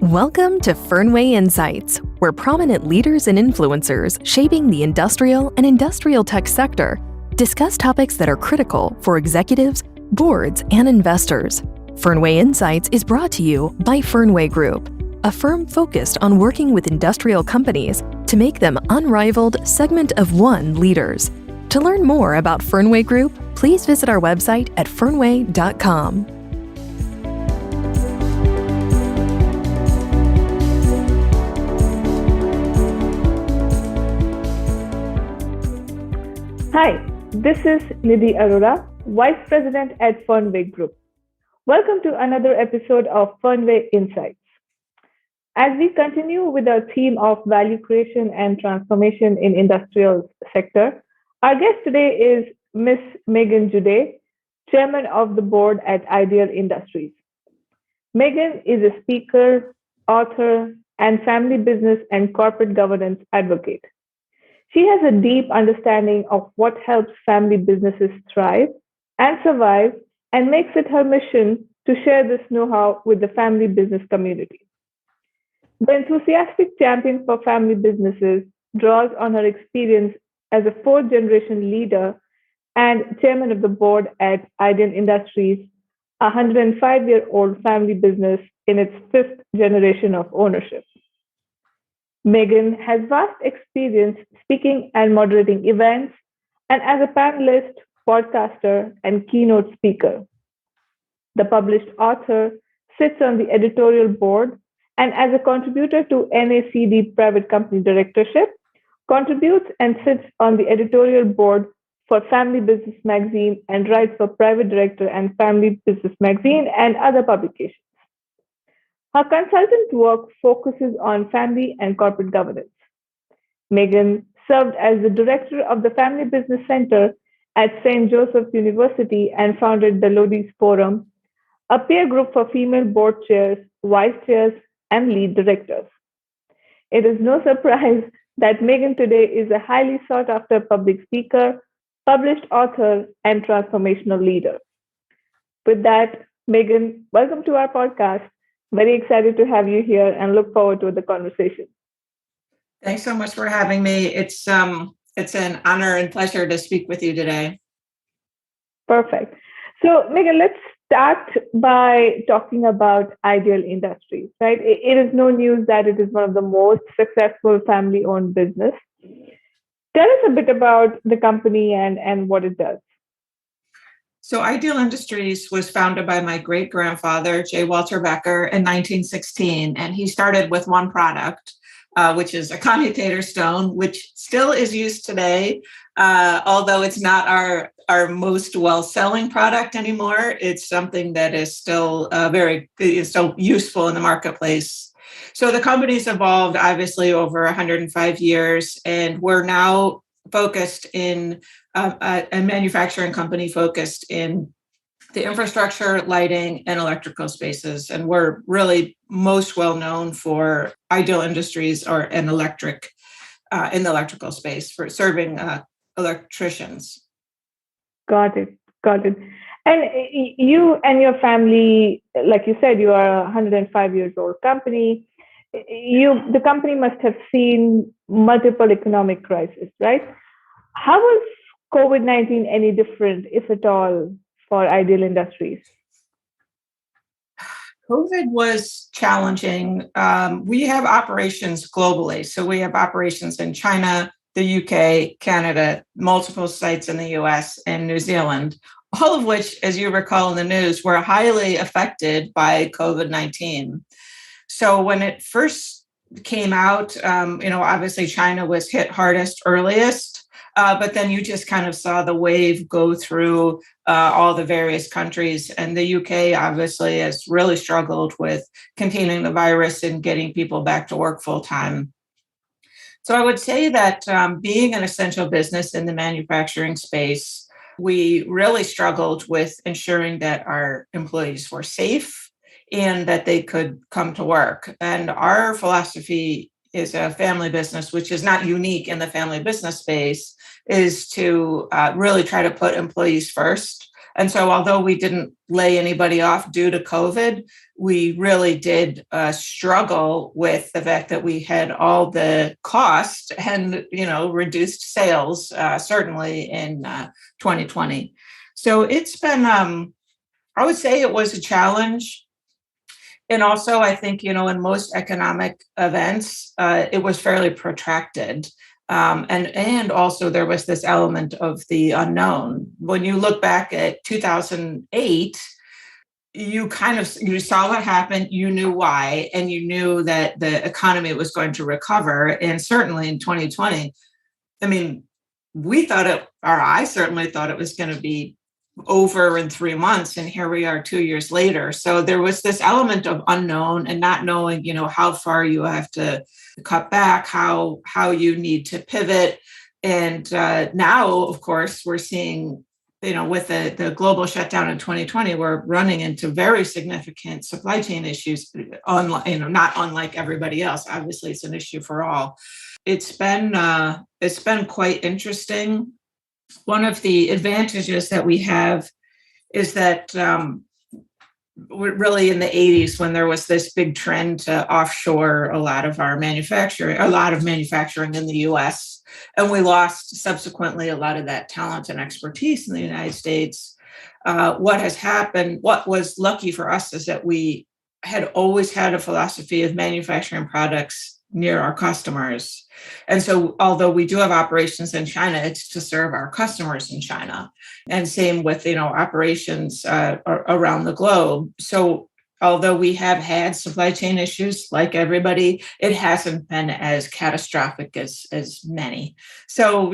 Welcome to Fernway Insights, where prominent leaders and influencers shaping the industrial and industrial tech sector discuss topics that are critical for executives, boards, and investors. Fernway Insights is brought to you by Fernway Group, a firm focused on working with industrial companies to make them unrivaled segment of one leaders. To learn more about Fernway Group, please visit our website at fernway.com. Hi, this is Nidhi Arora, Vice President at Fernway Group. Welcome to another episode of Fernway Insights. As we continue with our theme of value creation and transformation in industrial sector, our guest today is Ms. Meghan Juday, Chairman of the Board at Ideal Industries. Meghan is a speaker, author, and family business and corporate governance advocate. She has a deep understanding of what helps family businesses thrive and survive and makes it her mission to share this know-how with the family business community. The enthusiastic champion for family businesses draws on her experience as a fourth-generation leader and chairman of the board at Ideal Industries, a 105-year-old family business in its fifth generation of ownership. Meghan has vast experience speaking and moderating events and as a panelist, podcaster, and keynote speaker. The published author sits on the editorial board and as a contributor to NACD Private Company Directorship, contributes and sits on the editorial board for Family Business Magazine and writes for Private Director and Family Business Magazine and other publications. Her consultant work focuses on family and corporate governance. Meghan served as the director of the Family Business Center at St. Joseph's University and founded the Lodi's Forum, a peer group for female board chairs, vice chairs, and lead directors. It is no surprise that Meghan today is a highly sought-after public speaker, published author, and transformational leader. With that, Meghan, welcome to our podcast. Very excited to have you here and look forward to the conversation. Thanks so much for having me. It's an honor and pleasure to speak with you today. Perfect. So, Meghan, let's start by talking about Ideal Industries, right? It is no news that it is one of the most successful family-owned business. Tell us a bit about the company and what it does. So Ideal Industries was founded by my great-grandfather, J. Walter Becker, in 1916, and he started with one product, which is a commutator stone, which still is used today, although it's not our most well-selling product anymore. It's something that is still is so useful in the marketplace. So the company's evolved, obviously, over 105 years, and we're now focused in a manufacturing company focused in the infrastructure, lighting, and electrical spaces. And we're really most well known for Ideal Industries or in the electrical space for serving electricians. Got it. And you and your family, like you said, you are a 105 years old company. The company must have seen multiple economic crises, right? How was COVID-19 any different, if at all, for Ideal Industries? COVID was challenging. We have operations globally. So we have operations in China, the UK, Canada, multiple sites in the US and New Zealand, all of which, as you recall in the news, were highly affected by COVID-19. So when it first came out, obviously China was hit hardest, earliest. But then you just kind of saw the wave go through all the various countries. And the UK obviously has really struggled with containing the virus and getting people back to work full time. So I would say that being an essential business in the manufacturing space, we really struggled with ensuring that our employees were safe and that they could come to work. And our philosophy is a family business, which is not unique in the family business space, is to really try to put employees first. And so although we didn't lay anybody off due to COVID, we really did struggle with the fact that we had all the cost and, reduced sales, certainly in 2020. So it's been, I would say it was a challenge. And also, I think, in most economic events, it was fairly protracted. And also there was this element of the unknown. When you look back at 2008, you saw what happened, you knew why, and you knew that the economy was going to recover. And certainly in 2020, I mean, I certainly thought it was going to be over in 3 months, and here we are 2 years later. So there was this element of unknown and not knowing, how far you have to cut back, how you need to pivot. And now, of course, we're seeing, with the global shutdown in 2020, we're running into very significant supply chain issues, not unlike everybody else. Obviously, it's an issue for all. It's been quite interesting. One of the advantages that we have is that we're really in the 80s, when there was this big trend to offshore a lot of manufacturing in the US, and we lost subsequently a lot of that talent and expertise in the United States. What has happened, what was lucky for us, is that we had always had a philosophy of manufacturing products near our customers. And so although we do have operations in China, it's to serve our customers in China. And same with, operations around the globe. So although we have had supply chain issues like everybody, it hasn't been as catastrophic as many. So,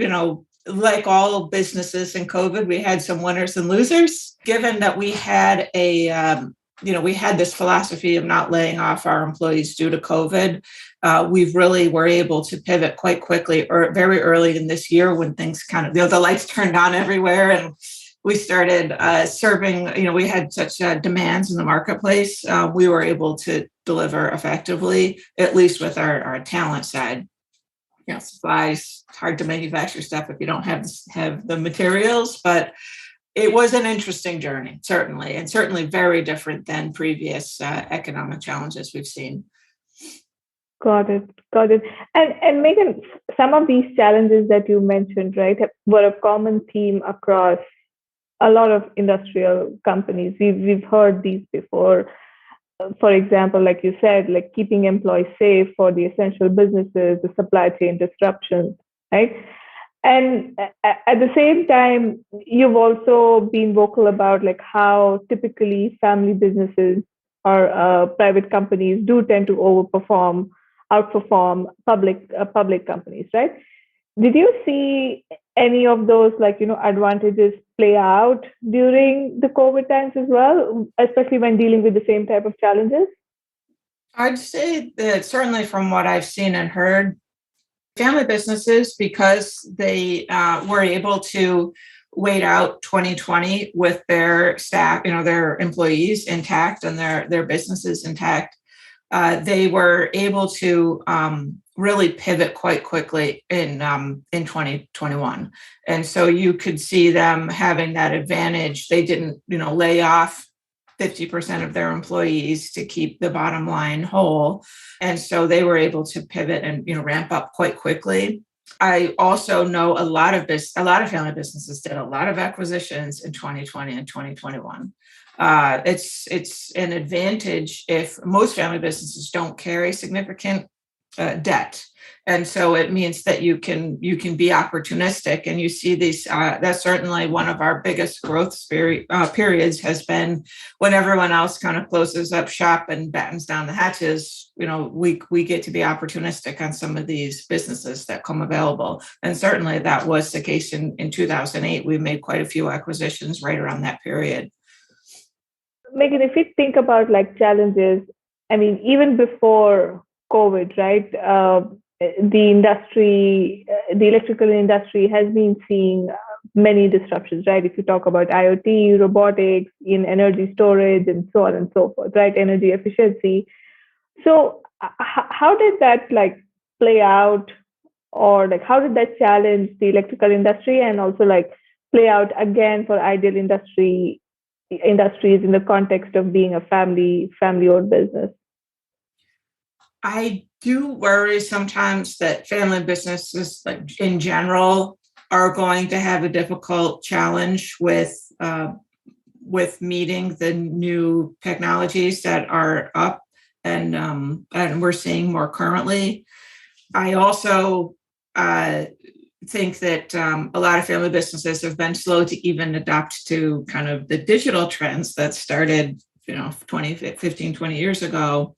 like all businesses in COVID, we had some winners and losers. Given that we had we had this philosophy of not laying off our employees due to COVID, we really were able to pivot quite quickly, or very early in this year, when things kind of, the lights turned on everywhere, and we started serving, we had such demands in the marketplace. We were able to deliver effectively, at least with our talent side. Supplies, it's hard to manufacture stuff if you don't have the materials, but it was an interesting journey, certainly, and certainly very different than previous economic challenges we've seen. Got it. And Meghan, some of these challenges that you mentioned, right, were a common theme across a lot of industrial companies. We've heard these before. For example, like you said, like keeping employees safe for the essential businesses, the supply chain disruptions, right? And at the same time, you've also been vocal about like how typically family businesses or private companies do tend to outperform public companies, right? Did you see any of those advantages play out during the COVID times as well, especially when dealing with the same type of challenges? I'd say that certainly from what I've seen and heard, family businesses, because they were able to wait out 2020 with their staff, their employees intact and their businesses intact, they were able to really pivot quite quickly in 2021. And so you could see them having that advantage. They didn't, lay off 50% of their employees to keep the bottom line whole. And so they were able to pivot and, ramp up quite quickly. I also know a lot of family businesses did a lot of acquisitions in 2020 and 2021. It's an advantage if most family businesses don't carry significant debt. And so it means that you can be opportunistic, and you see these. That's certainly one of our biggest growth periods has been when everyone else kind of closes up shop and battens down the hatches. We get to be opportunistic on some of these businesses that come available, and certainly that was the case in 2008. We made quite a few acquisitions right around that period. Meghan, if we think about challenges, I mean, even before COVID, right? The electrical industry has been seeing many disruptions, right? If you talk about IoT, robotics, in energy storage, and so on and so forth, right? Energy efficiency. So how did that play out, or how did that challenge the electrical industry and also play out again for ideal industries in the context of being a family-owned business? I do worry sometimes that family businesses, like in general, are going to have a difficult challenge with meeting the new technologies that are up and we're seeing more currently. I also think that a lot of family businesses have been slow to even adopt to kind of the digital trends that started, 20 years ago.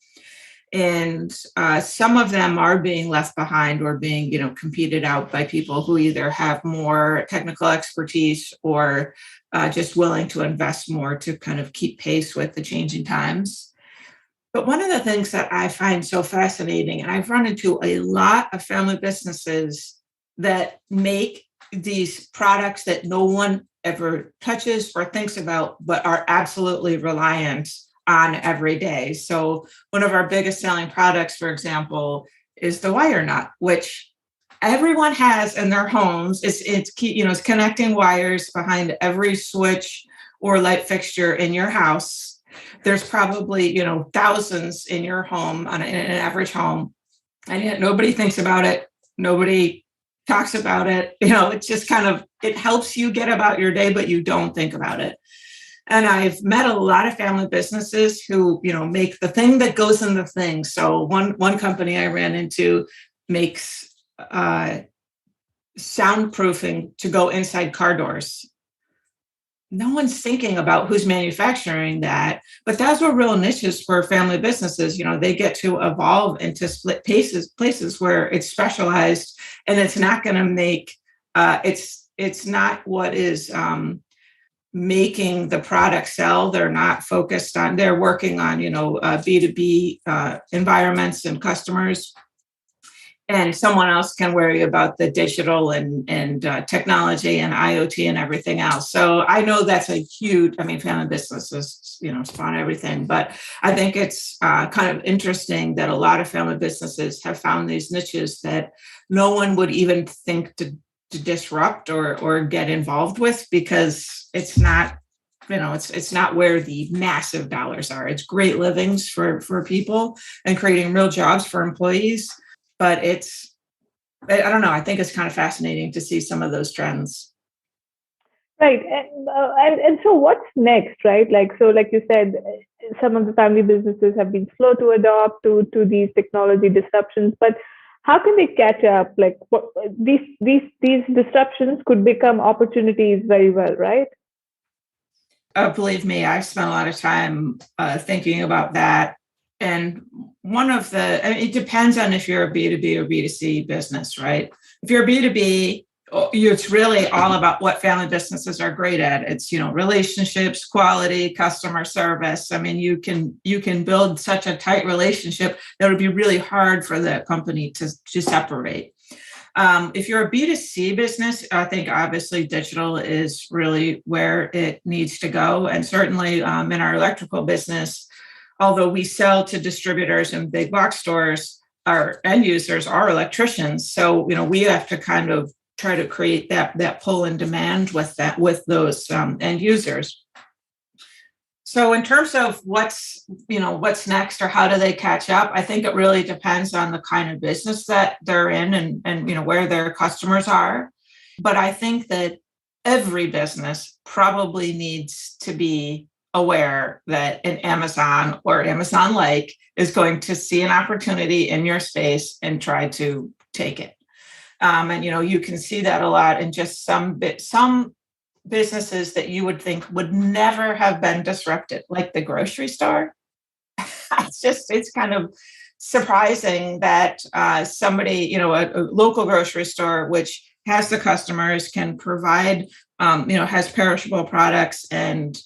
And some of them are being left behind or being, competed out by people who either have more technical expertise or just willing to invest more to kind of keep pace with the changing times. But one of the things that I find so fascinating, and I've run into a lot of family businesses that make these products that no one ever touches or thinks about, but are absolutely reliant on every day. So one of our biggest selling products, for example, is the wire nut, which everyone has in their homes. It's connecting wires behind every switch or light fixture in your house. There's probably, thousands in your home, in an average home, and yet nobody thinks about it. Nobody talks about it. It's just it helps you get about your day, but you don't think about it. And I've met a lot of family businesses who, make the thing that goes in the thing. So one company I ran into makes soundproofing to go inside car doors. No one's thinking about who's manufacturing that, but those were real niches for family businesses. They get to evolve into split places where it's specialized, and it's not going to make it's not what is making the product sell. They're not focused on. They're working on B2B environments and customers. And someone else can worry about the digital and technology and IoT and everything else. So I know that's a huge, family businesses, spawn everything. But I think it's kind of interesting that a lot of family businesses have found these niches that no one would even think to disrupt or get involved with, because it's not, it's not where the massive dollars are. It's great livings for people and creating real jobs for employees. But I don't know, I think it's kind of fascinating to see some of those trends. Right. And so what's next, right? Like you said, some of the family businesses have been slow to adopt to these technology disruptions, but how can they catch up? Like these disruptions could become opportunities very well, right? Believe me, I've spent a lot of time thinking about that. And it depends on if you're a B2B or B2C business, right? If you're a B2B, it's really all about what family businesses are great at. It's, relationships, quality, customer service. You can build such a tight relationship that would be really hard for the company to separate. If you're a B2C business, I think obviously digital is really where it needs to go. And certainly in our electrical business, although we sell to distributors and big box stores, our end users are electricians. So, we have to kind of try to create that pull and demand with those end users. So in terms of what's next or how do they catch up, I think it really depends on the kind of business that they're in and where their customers are. But I think that every business probably needs to be aware that an Amazon or Amazon-like is going to see an opportunity in your space and try to take it. And you can see that a lot in just some businesses that you would think would never have been disrupted, like the grocery store. It's kind of surprising that somebody, a local grocery store, which has the customers, can provide, has perishable products and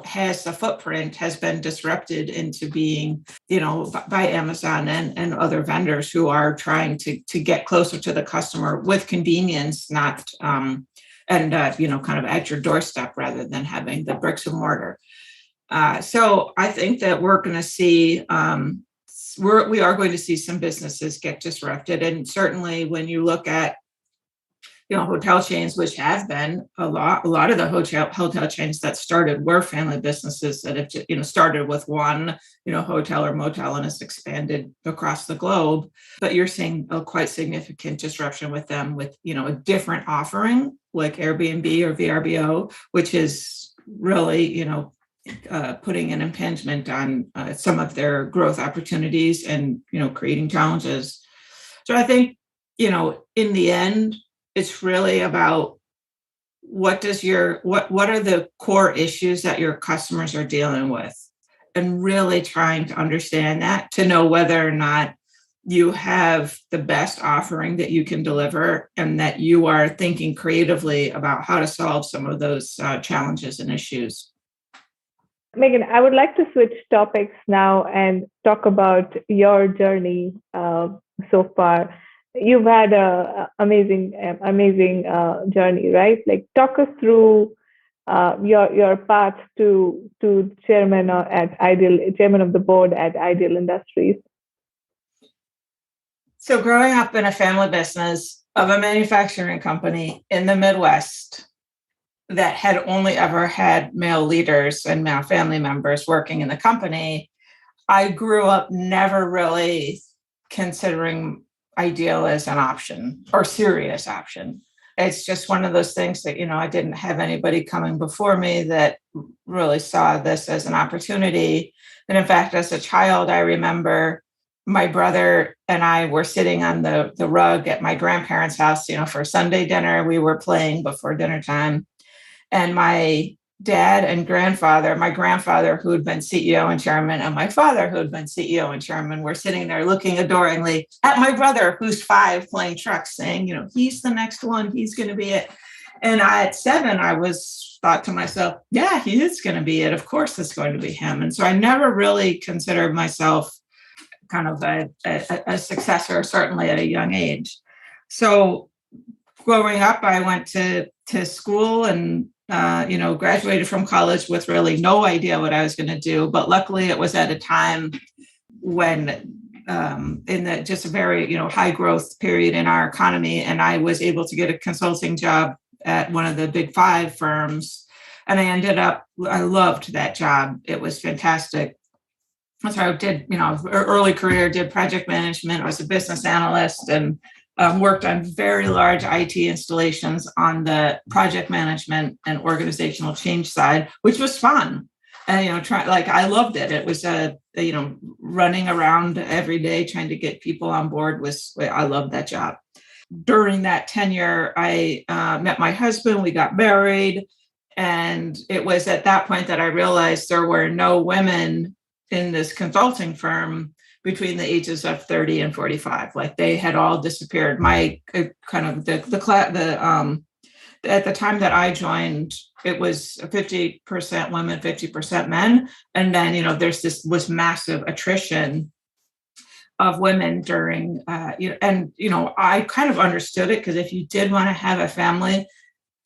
has the footprint, has been disrupted into being, by Amazon and other vendors who are trying to get closer to the customer with convenience, not, kind of at your doorstep rather than having the bricks and mortar. So I think that we're going to see, we are going to see some businesses get disrupted. And certainly when you look at hotel chains, which have been a lot of the hotel chains that started were family businesses that have, started with one, hotel or motel and has expanded across the globe. But you're seeing a quite significant disruption with them with, a different offering like Airbnb or VRBO, which is really, putting an impingement on some of their growth opportunities and, creating challenges. So I think, in the end, it's really about what are the core issues that your customers are dealing with, and really trying to understand that to know whether or not you have the best offering that you can deliver and that you are thinking creatively about how to solve some of those challenges and issues. Meghan, I would like to switch topics now and talk about your journey so far. You've had an amazing journey, right? Like, talk us through your path to chairman of the board at Ideal Industries. So, growing up in a family business of a manufacturing company in the Midwest that had only ever had male leaders and male family members working in the company, I grew up never really considering Ideal as an option or serious option. It's just one of those things that, I didn't have anybody coming before me that really saw this as an opportunity. And in fact, as a child, I remember my brother and I were sitting on the rug at my grandparents' house, for Sunday dinner. We were playing before dinner time. And my dad and my grandfather, who had been CEO and chairman, and my father, who had been CEO and chairman, were sitting there looking adoringly at my brother, who's 5, playing trucks, saying, he's the next one, he's going to be it. And at 7, I thought to myself, yeah, he is going to be it. Of course, it's going to be him. And so I never really considered myself kind of a successor, certainly at a young age. So growing up, I went to school and graduated from college with really no idea what I was going to do. But luckily, it was at a time when in just a very, high growth period in our economy. And I was able to get a consulting job at one of the big 5 firms. And I loved that job. It was fantastic. So I did, early career, did project management. I was a business analyst and worked on very large IT installations on the project management and organizational change side, which was fun. And, I loved it. It was, running around every day trying to get people on board I loved that job. During that tenure, I met my husband, we got married. And it was at that point that I realized there were no women in this consulting firm between the ages of 30 and 45. Like, they had all disappeared. My at the time that I joined, it was 50% women, 50% men. And then, was massive attrition of women during, I kind of understood it, because if you did want to have a family,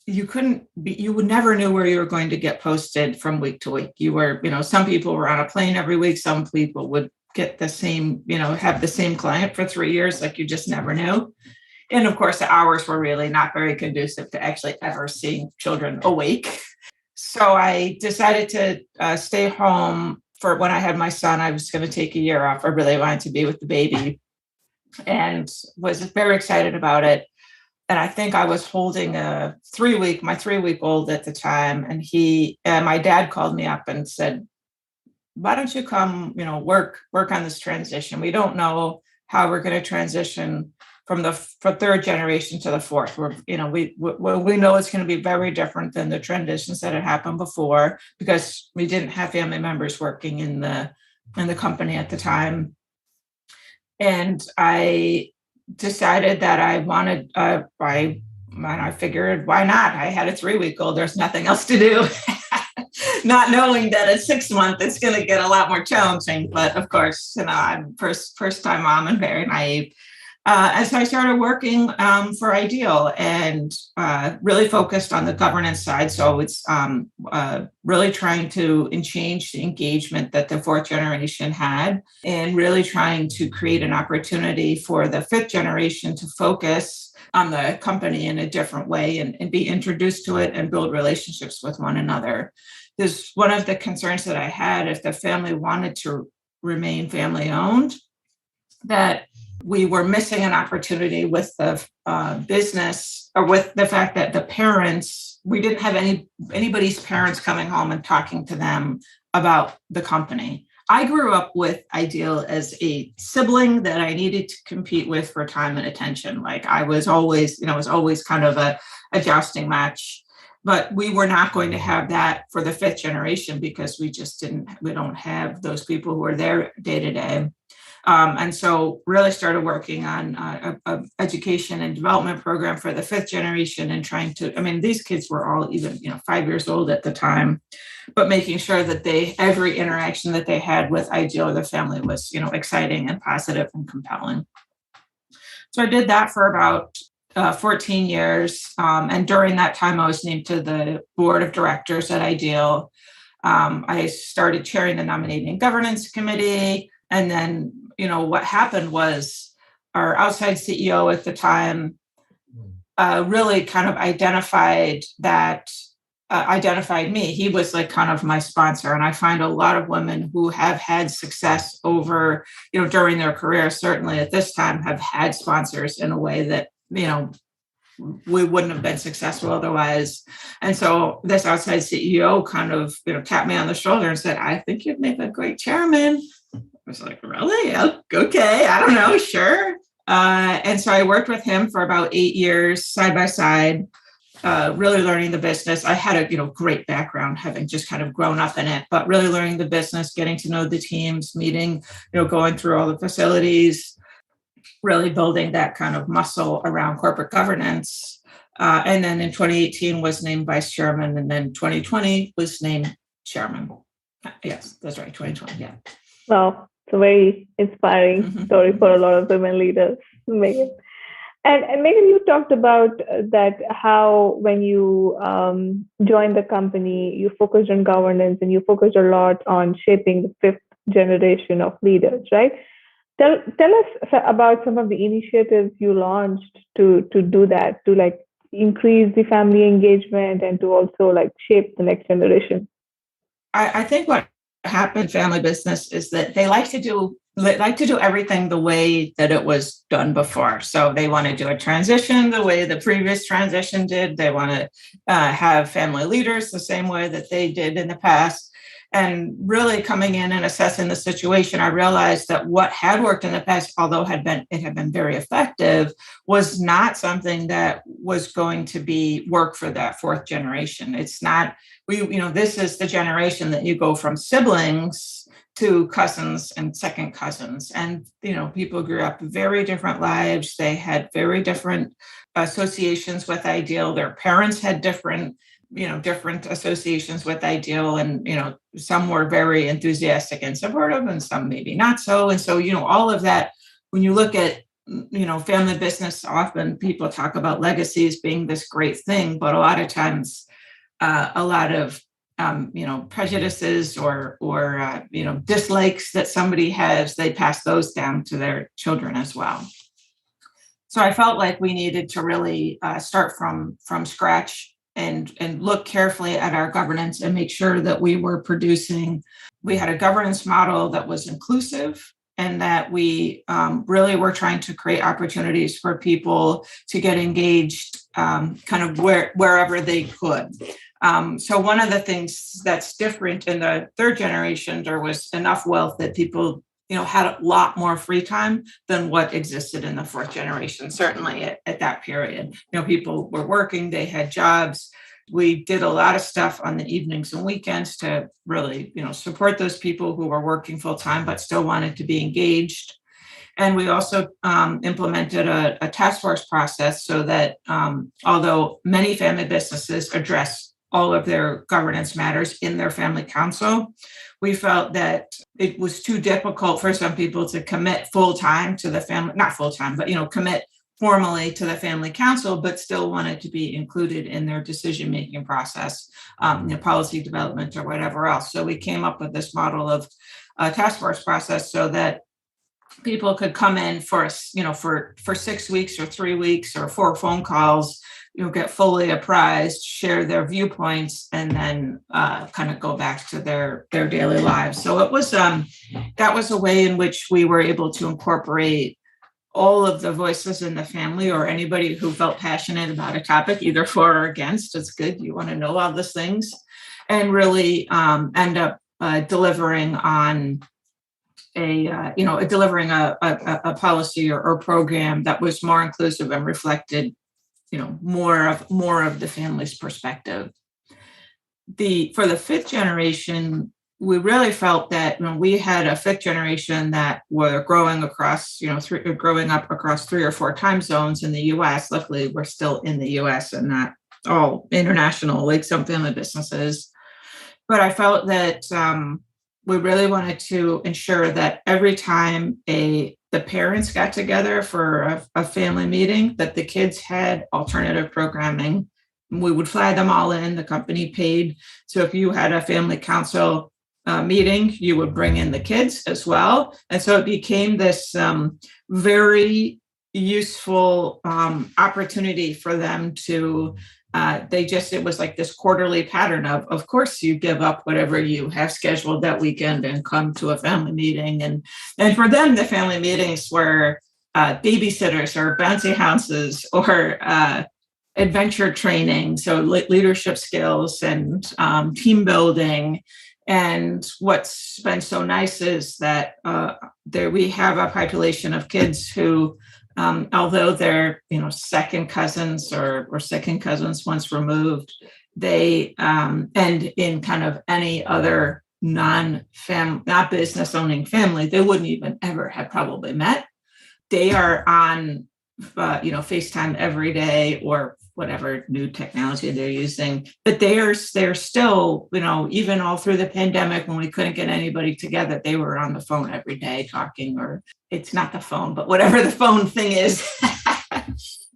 you would never know where you were going to get posted from week to week. You were, some people were on a plane every week. Some people would get the same, have the same client for 3 years. Like, you just never knew. And of course, the hours were really not very conducive to actually ever seeing children awake. So I decided to stay home for when I had my son. I was going to take a year off. I really wanted to be with the baby and was very excited about it. And I think I was holding my 3-week-old at the time. And my dad called me up and said, why don't you come, work on this transition? We don't know how we're going to transition from the 3rd generation to the 4th. We know it's going to be very different than the transitions that had happened before, because we didn't have family members working in the company at the time. And I decided that I wanted, I figured, why not? I had a 3-week-old. There's nothing else to do. Not knowing that at 6 months, it's going to get a lot more challenging. But of course, I'm first time mom and very naive. And so I started working for Ideal and really focused on the governance side. So it's really trying to change the engagement that the fourth generation had, and really trying to create an opportunity for the fifth generation to focus on the company in a different way and be introduced to it and build relationships with one another. There's one of the concerns that I had, if the family wanted to remain family owned, that we were missing an opportunity with the business, or with the fact that the parents, we didn't have anybody's parents coming home and talking to them about the company. I grew up with Ideal as a sibling that I needed to compete with for time and attention. Like I was always, it was always kind of a jousting match. But we were not going to have that for the fifth generation because we don't have those people who are there day to day. And so really started working on a education and development program for the fifth generation, and trying to, these kids were all even, 5 years old at the time, but making sure that every interaction that they had with Ideal or the family was, exciting and positive and compelling. So I did that for about 14 years. And during that time, I was named to the board of directors at Ideal. I started chairing the nominating governance committee. And then, what happened was our outside CEO at the time really kind of identified me. He was like kind of my sponsor. And I find a lot of women who have had success over, during their career, certainly at this time, have had sponsors in a way that, we wouldn't have been successful otherwise. And so this outside CEO kind of, tapped me on the shoulder and said, I think you'd make a great chairman. I was like, really? Okay. I don't know. Sure. And so I worked with him for about 8 years, side by side, really learning the business. I had a, great background, having just kind of grown up in it, but really learning the business, getting to know the teams, meeting, going through all the facilities, really building that kind of muscle around corporate governance. And then in 2018 was named vice chairman, and then 2020 was named chairman. Yes, that's right, 2020, yeah. Wow, it's a very inspiring story for a lot of women leaders, Meghan. And Meghan, you talked about that, how when you joined the company, you focused on governance and you focused a lot on shaping the fifth generation of leaders, right? Tell us about some of the initiatives you launched to do that, to like increase the family engagement and to also like shape the next generation. I think what happened in family business is that they like to do everything the way that it was done before. So they want to do a transition the way the previous transition did. They want to have family leaders the same way that they did in the past. And really coming in and assessing the situation, I realized that what had worked in the past, although it had been very effective, was not something that was going to work for that fourth generation. It's not, this is the generation that you go from siblings to cousins and second cousins. And, people grew up very different lives. They had very different associations with Ideal. Their parents had different associations with Ideal, and, some were very enthusiastic and supportive and some maybe not so. And so, all of that, when you look at, family business, often people talk about legacies being this great thing, but a lot of times, a lot of, prejudices or dislikes that somebody has, they pass those down to their children as well. So I felt like we needed to really start from scratch and look carefully at our governance and make sure that we had a governance model that was inclusive, and that we really were trying to create opportunities for people to get engaged kind of wherever they could. So one of the things that's different in the third generation, there was enough wealth that people had a lot more free time than what existed in the fourth generation, certainly at that period. People were working, they had jobs. We did a lot of stuff on the evenings and weekends to really, support those people who were working full time, but still wanted to be engaged. And we also implemented a task force process so that although many family businesses address all of their governance matters in their family council. We felt that it was too difficult for some people to commit full time to the family, not full time, but commit formally to the family council, but still wanted to be included in their decision-making process, policy development or whatever else. So we came up with this model of a task force process so that people could come in for 6 weeks or 3 weeks or 4 phone calls, get fully apprised, share their viewpoints, and then kind of go back to their daily lives. So it was that was a way in which we were able to incorporate all of the voices in the family, or anybody who felt passionate about a topic, either for or against. It's good. You want to know all these things, and really end up delivering on delivering a policy or program that was more inclusive and reflected, more of the family's perspective. For the fifth generation, we really felt that when we had a fifth generation that were growing across, growing up across 3 or 4 time zones in the U.S. Luckily, we're still in the U.S. and not all international, like some family businesses. But I felt that we really wanted to ensure that every time the parents got together for a family meeting, that the kids had alternative programming. We would fly them all in. The company paid. So if you had a family council meeting, you would bring in the kids as well. And so it became this very useful opportunity for them to it was like this quarterly pattern of course you give up whatever you have scheduled that weekend and come to a family meeting. And for them, the family meetings were babysitters or bouncy houses or adventure training. So leadership skills and team building. And what's been so nice is that we have a population of kids who, although they're second cousins or second cousins once removed, they and in kind of any other not business owning family, they wouldn't even ever have probably met. They are on FaceTime every day or whatever new technology they're using, but they're still, even all through the pandemic when we couldn't get anybody together, they were on the phone every day talking, or it's not the phone, but whatever the phone thing is.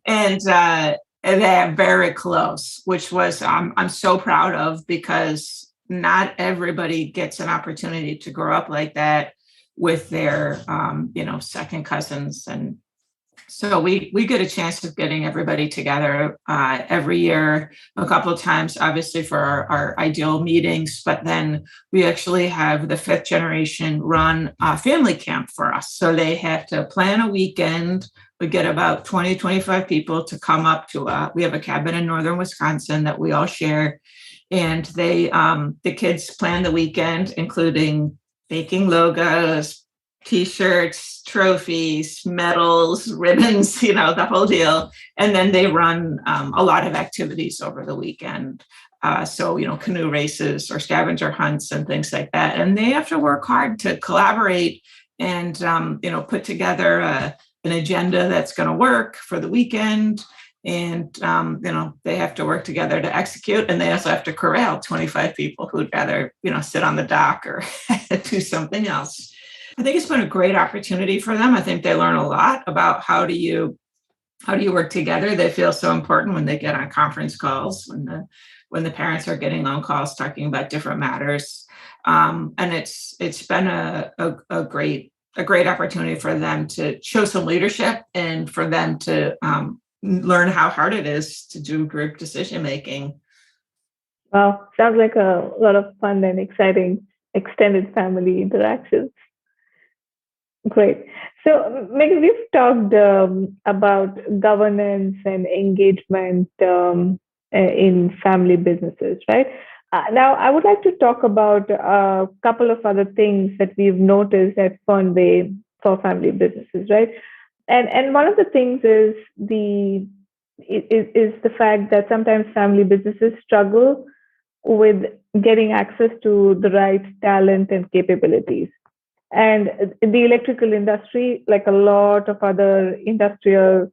And they're very close, which was, I'm so proud of, because not everybody gets an opportunity to grow up like that with their, second cousins. And so we get a chance of getting everybody together every year, a couple of times, obviously for our ideal meetings, but then we actually have the fifth generation run a family camp for us. So they have to plan a weekend. We get about 20, 25 people to come up to we have a cabin in northern Wisconsin that we all share. And the kids plan the weekend, including baking logos, T-shirts, trophies, medals, ribbons, the whole deal. And then they run a lot of activities over the weekend. So, canoe races or scavenger hunts and things like that. And they have to work hard to collaborate and, put together an agenda that's going to work for the weekend. And, they have to work together to execute. And they also have to corral 25 people who'd rather, sit on the dock or do something else. I think it's been a great opportunity for them. I think they learn a lot about how do you work together. They feel so important when they get on conference calls, when the parents are getting on calls talking about different matters. And it's been a great opportunity for them to show some leadership and for them to learn how hard it is to do group decision making. Wow, sounds like a lot of fun and exciting extended family interactions. Great. So, Meghan, we've talked about governance and engagement in family businesses, right? Now, I would like to talk about a couple of other things that we've noticed at Fernway for family businesses, right? And one of the things is the fact that sometimes family businesses struggle with getting access to the right talent and capabilities. And the electrical industry, like a lot of other industrial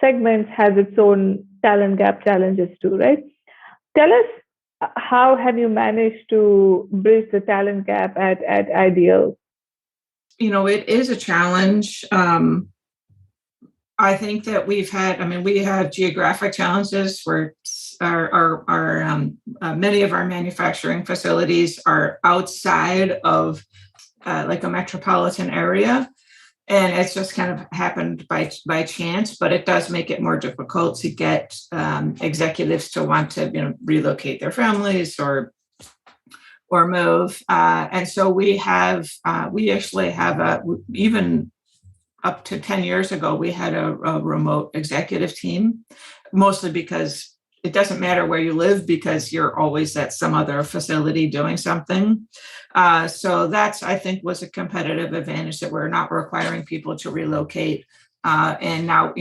segments, has its own talent gap challenges too, right? Tell us How have you managed to bridge the talent gap at Ideal? It is a challenge. I think that we have geographic challenges where many of our manufacturing facilities are outside of like a metropolitan area. And it's just kind of happened by chance, but it does make it more difficult to get executives to want to relocate their families or move. And so we actually have even up to 10 years ago, we had a remote executive team, mostly because it doesn't matter where you live because you're always at some other facility doing something. So that's, I think, was a competitive advantage, that we're not requiring people to relocate. And now,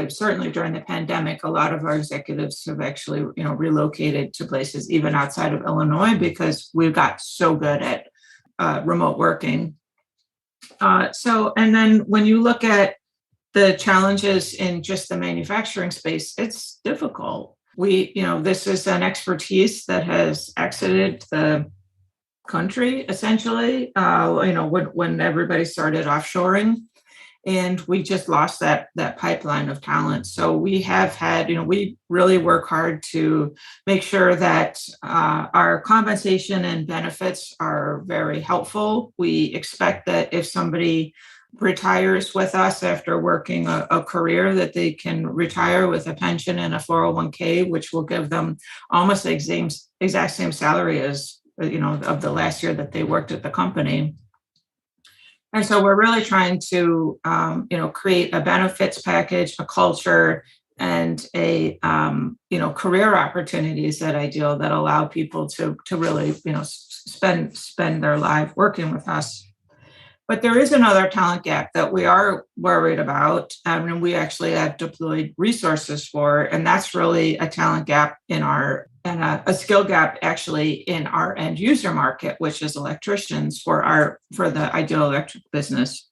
certainly during the pandemic, a lot of our executives have actually, relocated to places even outside of Illinois because we got so good at remote working. And then when you look at the challenges in just the manufacturing space, it's difficult. This is an expertise that has exited the country, essentially, when everybody started offshoring. And we just lost that pipeline of talent. So we have had, we really work hard to make sure that our compensation and benefits are very helpful. We expect that if somebody retires with us after working a career, that they can retire with a pension and a 401k, which will give them almost the exact same salary as, of the last year that they worked at the company. And so we're really trying to, create a benefits package, a culture, and a, career opportunities at Ideal that allow people to really, spend their life working with us. But there is another talent gap that we are worried about, and we actually have deployed resources for, and that's really a talent gap a skill gap actually in our end user market, which is electricians for the Ideal Electric business.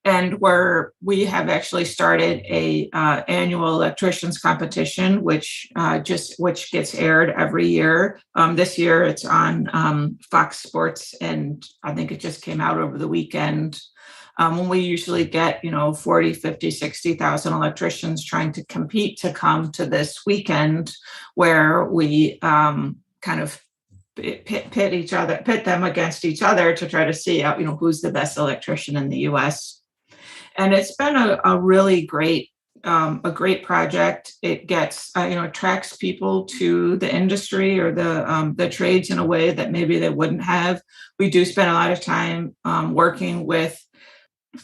And where we have actually started a annual electricians competition, which gets aired every year. This year it's on Fox Sports, and I think it just came out over the weekend. When we usually get 40, 50, 60,000 electricians trying to compete to come to this weekend, where we kind of pit them against each other to try to see out who's the best electrician in the U.S. And it's been a really great project. It gets attracts people to the industry or the trades in a way that maybe they wouldn't have. We do spend a lot of time working with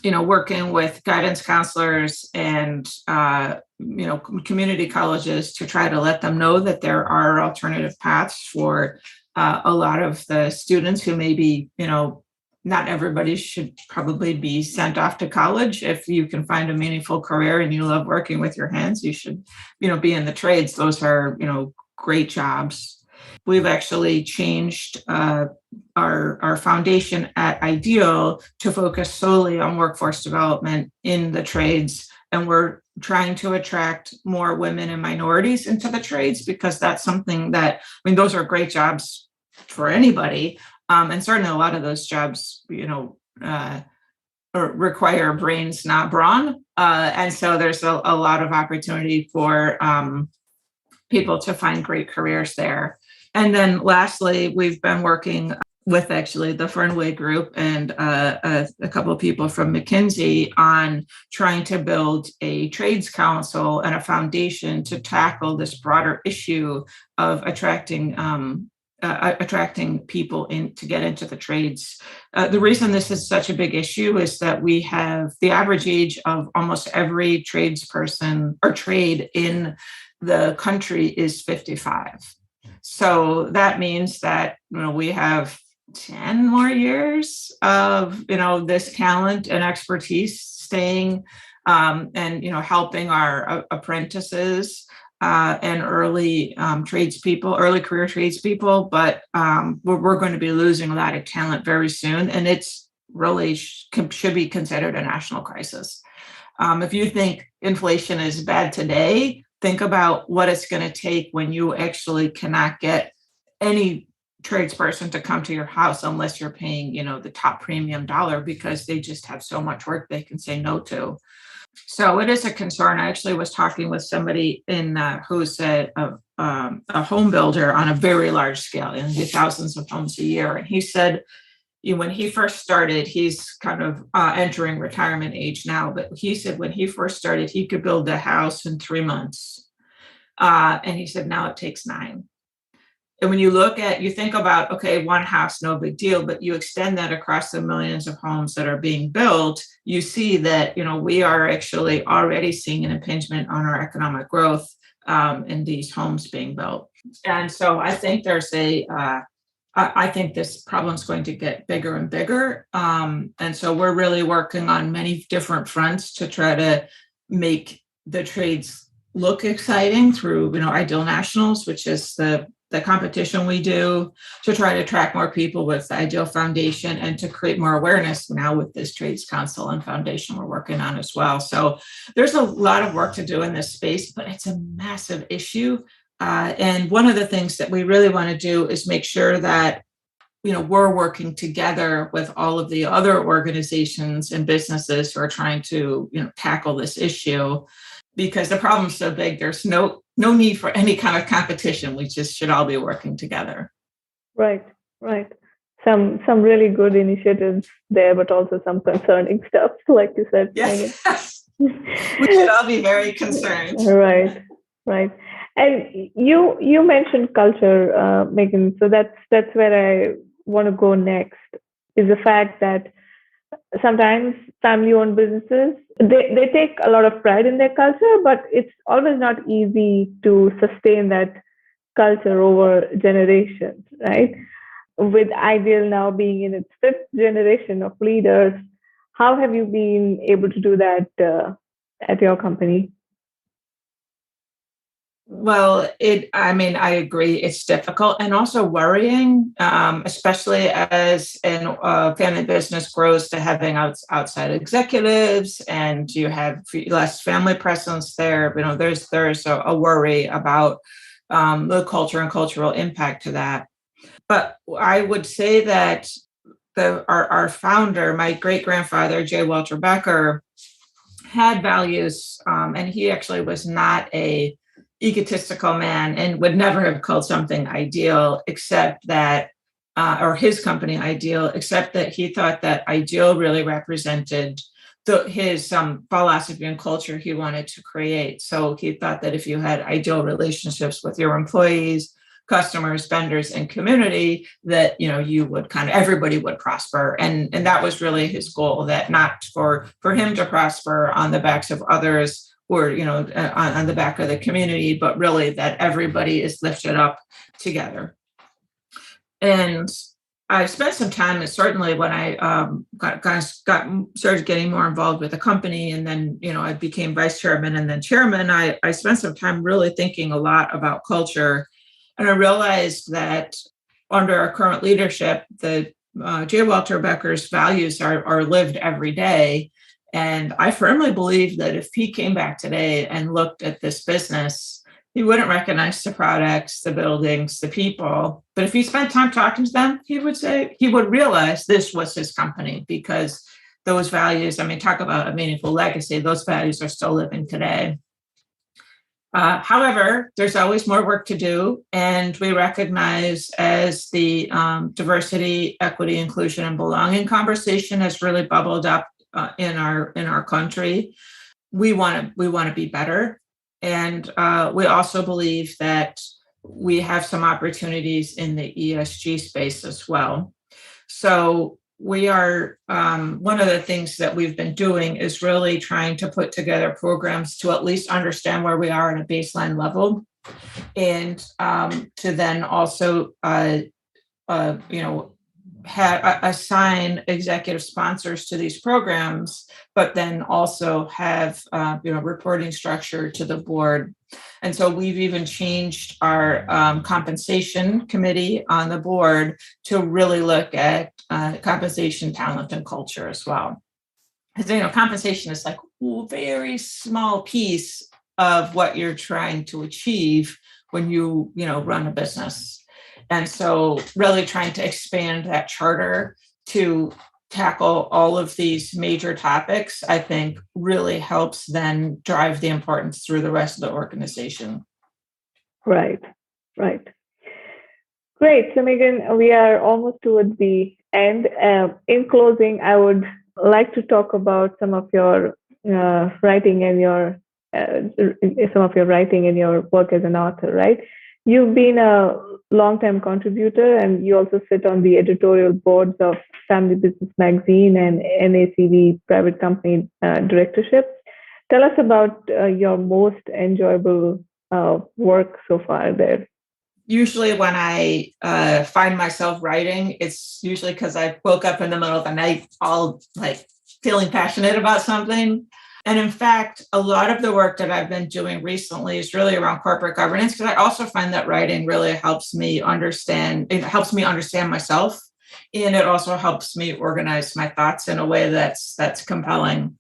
guidance counselors and community colleges to try to let them know that there are alternative paths for a lot of the students who maybe not everybody should probably be sent off to college. If you can find a meaningful career and you love working with your hands, you should, be in the trades. Those are, great jobs. We've actually changed our foundation at Ideal to focus solely on workforce development in the trades. And we're trying to attract more women and minorities into the trades, because that's something that, those are great jobs for anybody. And certainly a lot of those jobs, require brains, not brawn. And so there's a lot of opportunity for people to find great careers there. And then lastly, we've been working with actually the Fernway Group and a couple of people from McKinsey on trying to build a trades council and a foundation to tackle this broader issue of attracting people to get into the trades. The reason this is such a big issue is that we have the average age of almost every tradesperson or trade in the country is 55. So that means that we have 10 more years of this talent and expertise staying and helping our apprentices and early career tradespeople, but we're going to be losing a lot of talent very soon, and it's really should be considered a national crisis. If you think inflation is bad today, think about what it's going to take when you actually cannot get any tradesperson to come to your house unless you're paying, the top premium dollar because they just have so much work they can say no to. So it is a concern. I actually was talking with somebody who's a home builder on a very large scale, and thousands of homes a year. And he said, when he first started, he's kind of entering retirement age now, but he said when he first started, he could build a house in 3 months. And he said now it takes 9. And when you think about, okay, one house, no big deal, but you extend that across the millions of homes that are being built, you see that, we are actually already seeing an impingement on our economic growth in these homes being built. And so I think I think this problem is going to get bigger and bigger. And so we're really working on many different fronts to try to make the trades look exciting through, Ideal Nationals, which is the competition we do to try to attract more people with the Ideal Foundation and to create more awareness now with this Trades Council and Foundation we're working on as well. So there's a lot of work to do in this space, but it's a massive issue. And one of the things that we really want to do is make sure that, we're working together with all of the other organizations and businesses who are trying to, tackle this issue, because the problem's so big, there's no need for any kind of competition. We just should all be working together. Right. Some really good initiatives there, but also some concerning stuff, like you said. Yes. We should all be very concerned. Right. And you mentioned culture, Meghan. So that's where I want to go next, is the fact that sometimes family-owned businesses, they take a lot of pride in their culture, but it's always not easy to sustain that culture over generations, right? With Ideal now being in its 5th generation of leaders, how have you been able to do that at your company? Well, I agree. It's difficult and also worrying, especially as a family business grows to having outside executives and you have less family presence there. There's a worry about the culture and cultural impact to that. But I would say that our founder, my great-grandfather, J. Walter Becker, had values, and he actually was not a egotistical man and would never have called something Ideal except that, or his company Ideal, except that he thought that Ideal really represented his philosophy and culture he wanted to create. So he thought that if you had ideal relationships with your employees, customers, vendors, and community, that you would everybody would prosper, and that was really his goal. That not for him to prosper on the backs of others, or on the back of the community, but really that everybody is lifted up together. And I spent some time, and certainly when I started getting more involved with the company, and then I became vice chairman and then chairman. I spent some time really thinking a lot about culture, and I realized that under our current leadership, the J. Walter Becker's values are lived every day. And I firmly believe that if he came back today and looked at this business, he wouldn't recognize the products, the buildings, the people. But if he spent time talking to them, he would realize this was his company, because those values, talk about a meaningful legacy, those values are still living today. However, there's always more work to do. And we recognize, as the diversity, equity, inclusion, and belonging conversation has really bubbled up in our country, we want to be better, and we also believe that we have some opportunities in the ESG space as well. So we are one of the things that we've been doing is really trying to put together programs to at least understand where we are at a baseline level, and to then also assign executive sponsors to these programs, but then also have reporting structure to the board. And so we've even changed our compensation committee on the board to really look at compensation, talent, and culture as well. Because compensation is like a very small piece of what you're trying to achieve when you run a business. And so really trying to expand that charter to tackle all of these major topics, I think really helps then drive the importance through the rest of the organization. Right. Great. So Meghan, we are almost towards the end. In closing, I would like to talk about some of your writing and your work as an author, right? You've been a long-time contributor, and you also sit on the editorial boards of Family Business Magazine and NACV Private Company Directorship. Tell us about your most enjoyable work so far there. Usually when I find myself writing, it's usually because I woke up in the middle of the night all feeling passionate about something. And in fact, a lot of the work that I've been doing recently is really around corporate governance, because I also find that writing really helps me understand myself. And it also helps me organize my thoughts in a way that's compelling.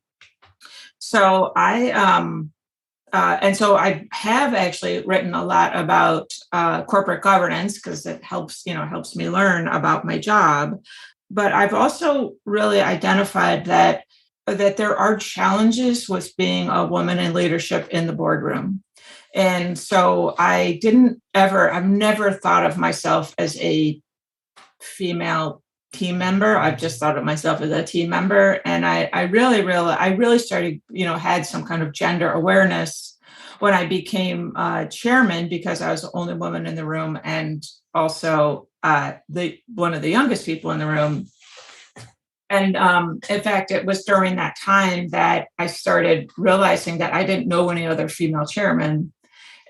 So I have actually written a lot about corporate governance, because it helps me learn about my job. But I've also really identified that there are challenges with being a woman in leadership in the boardroom. And so I've never thought of myself as a female team member. I've just thought of myself as a team member. And I really started, had some kind of gender awareness when I became chairman, because I was the only woman in the room and also one of the youngest people in the room. And in fact, it was during that time that I started realizing that I didn't know any other female chairman.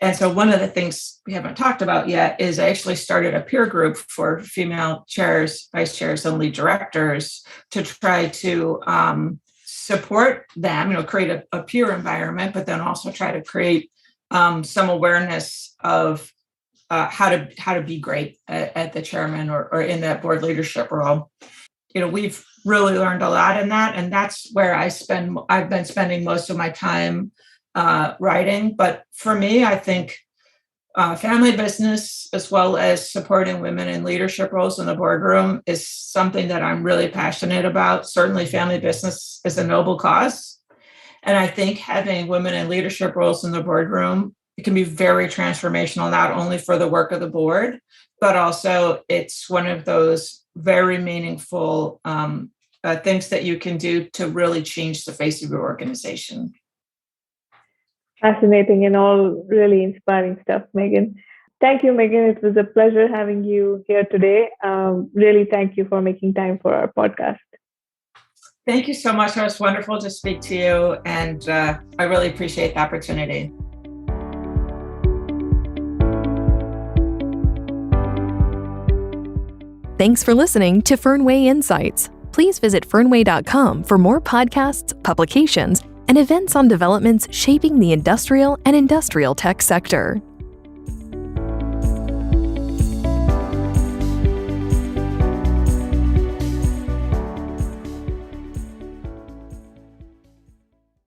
And so one of the things we haven't talked about yet is I actually started a peer group for female chairs, vice chairs, and lead directors to try to support them, create a peer environment, but then also try to create some awareness of how to be great at the chairman or in that board leadership role. We've really learned a lot in that, and that's where I've been spending most of my time writing. But for me, I think family business, as well as supporting women in leadership roles in the boardroom, is something that I'm really passionate about. Certainly, family business is a noble cause, and I think having women in leadership roles in the boardroom, it can be very transformational, not only for the work of the board, but also it's one of those very meaningful things that you can do to really change the face of your organization. Fascinating and all really inspiring stuff, Meghan. Thank you, Meghan. It was a pleasure having you here today. Really, thank you for making time for our podcast. Thank you so much. It was wonderful to speak to you, and I really appreciate the opportunity. Thanks for listening to Fernway Insights. Please visit fernway.com for more podcasts, publications, and events on developments shaping the industrial and industrial tech sector.